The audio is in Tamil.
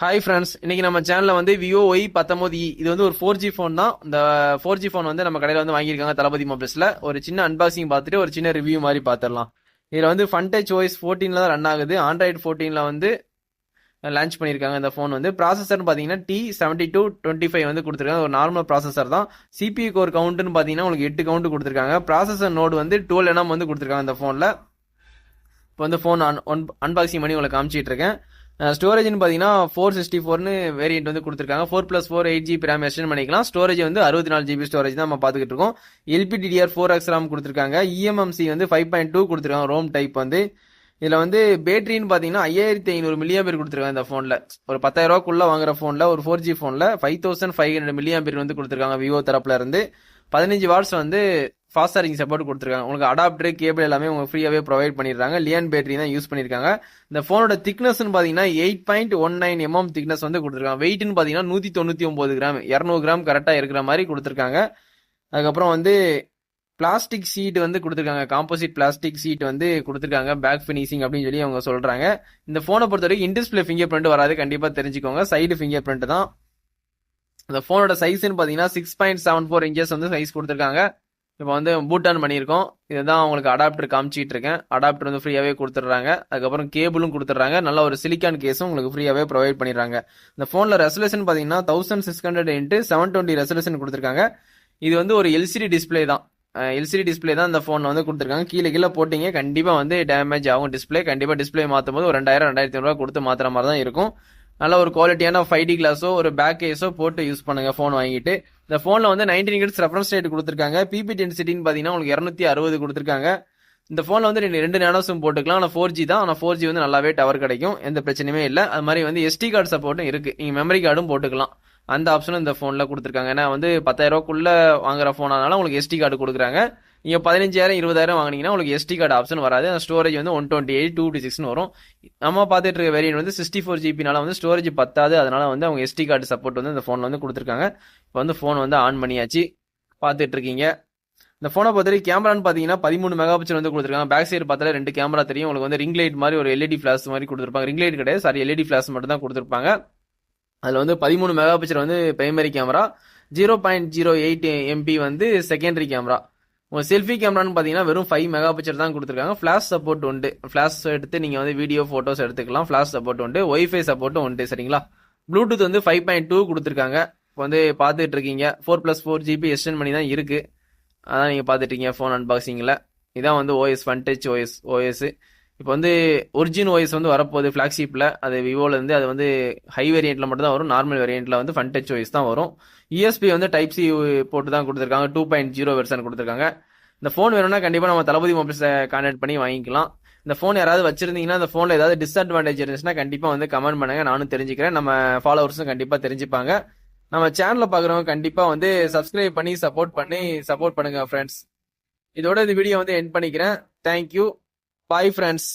ஹாய் ஃப்ரெண்ட்ஸ், இன்னைக்கு நம்ம சேனல்ல வந்து விவோ Y19e இது வந்து ஒரு 4G ஃபோன் தான். இந்த 4G ஃபோன் வந்து நம்ம கடையில வந்து வாங்கியிருக்காங்க தளபதி மொபைல்ஸ்ல. ஒரு சின்ன அன்பாக்சிங் பார்த்துட்டு ஒரு சின்ன ரிவ்யூ மாதிரி பார்த்துடலாம். இதுல வந்து ஃபன்டச் OS 14ல தான் ரன் ஆகுது. ஆண்ட்ராய்டு 14ல வந்து லான்ச் பண்ணியிருக்காங்க. இந்த ஃபோன் வந்து ப்ராசஸர்னு பார்த்தீங்கன்னா T7225 வந்து கொடுத்துருக்காங்க. ஒரு நார்மல் ப்ராசஸர் தான். CPU கோர் கவுண்ட்னு பார்த்தீங்கன்னா உங்களுக்கு 8 கவுண்ட் கொடுத்துருக்காங்க. ப்ராசஸர் நோடு வந்து 12 nm வந்து கொடுத்துருக்காங்க இந்த ஃபோனில். இப்போ வந்து ஃபோன் அன்பாக்சிங் பண்ணி உங்களுக்கு காமிச்சிட்டு இருக்கேன். ஸ்டோரேஜ்னு பார்த்தீங்கன்னா 464னு வேரியன்ட் வந்து கொடுத்துருக்காங்க. 4+4 8GB RAM எக்ஸ்டெண்ட் பண்ணிக்கலாம். ஸ்டோரேஜ் வந்து 64GB ஸ்டோரேஜ் தான் நம்ம பார்த்துக்கிட்டு இருக்கோம். LPDDR4X RAM கொடுத்துருக்காங்க. eMMC வந்து 5.2 கொடுத்துருக்காங்க. ரோம் டைப் வந்து இதில் வந்து பேட்டரின்னு பார்த்தீங்கன்னா 5500 மில்லியாம்பேர் கொடுத்துருக்காங்க. இந்த ஃபோனில் ஒரு 10,000 ரூபாக்குள்ள வாங்குற ஃபோனில் ஒரு 4G ஃபோனில் 5500 மில்லியாம்பேர் வந்து கொடுத்துருக்காங்க விவோ தரப்புல இருந்து. 15 வாட்ஸ் வந்து ஃபாஸ்ட் சார்ஜிங் சப்போர்ட் கொடுத்துருக்காங்க. உங்களுக்கு அடாப்டர் கேபிள் எல்லாமே உங்களுக்கு ஃப்ரீயாகவே ப்ரொவைட் பண்ணிடுறாங்க. லியன் பேட்டரி தான் யூஸ் பண்ணியிருக்காங்க. இந்த ஃபோனோட திக்னஸ்ன்னு பார்த்தீங்கன்னா 8.19 mm திக்னஸ் வந்து கொடுத்துருக்காங்க. வெயிட்னு பார்த்தீங்கன்னா 199 கிராம், 200 கிராம் கரெக்டாக இருக்கிற மாதிரி கொடுத்துருக்காங்க. அதுக்கப்புறம் வந்து பிளாஸ்டிக் சீட் வந்து கொடுத்துருக்காங்க. காம்போசிட் பிளாஸ்டிக் சீட் வந்து கொடுத்துருக்காங்க. பேக் ஃபினிஷிங் அப்படின்னு சொல்லி அவங்க சொல்றாங்க. இந்த போனை பொறுத்த வரைக்கும் இன்டிஸ்பிளே ஃபிங்கர் பிரிண்ட் வராது, கண்டிப்பா தெரிஞ்சுக்கோங்க. சைடு ஃபிங்கர் பிரிண்ட் தான். இந்த போனோட சைஸ்ன்னு பாத்தீங்கன்னா 6.74 இன்ச்சஸ் வந்து சைஸ் கொடுத்துருக்காங்க. இப்போ வந்து பூட் ஆன் பண்ணியிருக்கோம். இதுதான் உங்களுக்கு அடாப்டர் காமிச்சிட்டு இருக்கேன். அடாப்டர் வந்து ஃப்ரீயாவே கொடுத்துட்றாங்க. அதுக்கப்புறம் கேபிளும் கொடுத்துட்றாங்க. நல்ல ஒரு சிலிக்கான் கேஸும் உங்களுக்கு ஃப்ரீயாவே ப்ரொவைட் பண்ணிடுறாங்க. இந்த போன்ல ரெசல்யூஷன் பாத்தீங்கன்னா 1600x720 ரெசல்யூஷன் கொடுத்துருக்காங்க. இது வந்து ஒரு எல்சிடி டிஸ்பிளே தான். எல்சிடி டிஸ்பிளே தான் இந்த போன்ல வந்து கொடுத்துருக்காங்க. கீழே போட்டீங்க கண்டிப்பா வந்து டேமேஜ் ஆகும் டிஸ்பிளே. கண்டிப்பா டிஸ்பிளே மாற்றும் போது ஒரு 2000-2500 கொடுத்து மாத்துற மாதிரி தான் இருக்கும். நல்ல ஒரு குவாலிட்டியான 5D கிளாஸோ ஒரு பேக் கேஸோ போட்டு யூஸ் பண்ணுங்க போன் வாங்கிட்டு. இந்த போன்ல வந்து 19 Hz ரெஃபரன்ஸ் ரேட் கொடுத்துருக்காங்க. பிபி டென்சிட்டின்னு பாத்தீங்கன்னா உங்களுக்கு 260 கொடுத்துருக்காங்க. இந்த போன்ல வந்து 2 நானோ சிம் போட்டுக்கலாம். ஆனால் 4G தான். ஆனால் 4G வந்து நல்லாவே டவர் கிடைக்கும், எந்த பிரச்சனையுமே இல்லை. அது மாதிரி வந்து SD கார்டு சப்போர்ட்டும் இருக்கு. நீங்க மெமரி கார்டும் போட்டுக்கலாம். அந்த ஆப்ஷனும் இந்த போன்ல கொடுத்துருக்காங்க. ஏன்னா வந்து 10,000 ரூபாய்க்குள்ள வாங்குற போனால உங்களுக்கு SD கார்டு கொடுக்குறாங்க. நீங்க 15,000-20,000 வாங்கினீங்கன்னா உங்களுக்கு SD கார்டு ஆப்ஷன் வராது. ஸ்டோரேஜ் வந்து 128 256 வரும். நம்ம பார்த்துட்டு இருக்க வேரியன்ட் வந்து 64GB வந்து ஸ்டோரேஜ் பத்தாது. அதனால வந்து அவங்க SD கார்டு சப்போர்ட் வந்து இந்த போன்ல வந்து கொடுத்துருக்காங்க. இப்போ வந்து போன் வந்து ஆன் பண்ணியாச்சு, பார்த்துட்டு இருக்கீங்க. இந்த போனை பொறுத்தவரைக்கும் கேமரான்னு பார்த்தீங்கன்னா 13 மெகா பிக்சல் வந்து கொடுத்துருக்காங்க. பேக் சைடு பார்த்தாலே 2 கேமரா தெரியும். உங்களுக்கு வந்து ரிங் லைட் மாதிரி ஒரு LED ஃபிளாஷ் மாதிரி கொடுத்துருப்பாங்க. ரிங் லைட் கிடையாது, சாரி, LED ஃபிளாஷ் மட்டும் தான் கொடுத்துருப்பாங்க. அதில் வந்து 13 மெகா பிக்சல் வந்து பிரைமரி கேமரா, 0.08 MP வந்து செகண்டரி கேமரா. உங்க செல்ஃபி கேமரான்னு பார்த்தீங்கன்னா வெறும் 5 மெகா பிக்சல் தான் கொடுத்துருக்காங்க. ஃபிளாஷ் சப்போர்ட் உண்டு. ஃபிளாஷ் எடுத்து நீங்கள் வந்து வீடியோ ஃபோட்டோஸ் எடுத்துக்கலாம். ஃபிளாஷ் சப்போர்ட் உண்டு. ஒய்ஃபை சப்போர்ட்டும் உண்டு. சரிங்களா? ப்ளூடூத் வந்து 5.2 கொடுத்துருக்காங்க. இப்போ வந்து பார்த்துட்டு இருக்கீங்க. 4+4 GB எக்ஸ்டெண்ட் பண்ணி தான் இருக்கு. அதான் நீங்கள் பார்த்துட்டு இருக்கீங்க ஃபோன் அன்பாக்சிங்கில். இதான் வந்து OS ஃபன்டச் OS. இப்போ வந்து ஒரிஜின் OS வந்து வரப்போகுது ஃபிளாக்ஷிப்பில். அது விவோலேருந்து அது வந்து ஹை வேரியண்ட்டில் மட்டும் தான் வரும். நார்மல் வேரியண்ட்டில் வந்து ஃபன்டச் OS தான் வரும். USB வந்து டைப் C போட்டு தான் கொடுத்துருக்காங்க. 2.0 வெர்ஷன் கொடுத்துருக்காங்க. இந்த ஃபோன் வேணும்னா கண்டிப்பாக நம்ம தளபதி மொபைல்ஸை கான்டாக்ட் பண்ணி வாங்கிக்கலாம். இந்த ஃபோன் யாராவது வச்சிருந்தீங்கன்னா இந்த ஃபோனில் ஏதாவது டிஸ்அட்வான்டேஜ் இருந்துச்சுன்னா கண்டிப்பாக வந்து கமெண்ட் பண்ணுங்க, நானும் தெரிஞ்சுக்கிறேன். நம்ம ஃபாலோவர்ஸும் கண்டிப்பாக தெரிஞ்சுப்பாங்க. நம்ம சேனலில் பார்க்குறவங்க கண்டிப்பாக வந்து சப்ஸ்கிரைப் பண்ணி சப்போர்ட் பண்ணுங்க ஃப்ரெண்ட்ஸ். இதோட இந்த வீடியோ வந்து எண்ட் பண்ணிக்கிறேன். தேங்க்யூ. Bye friends.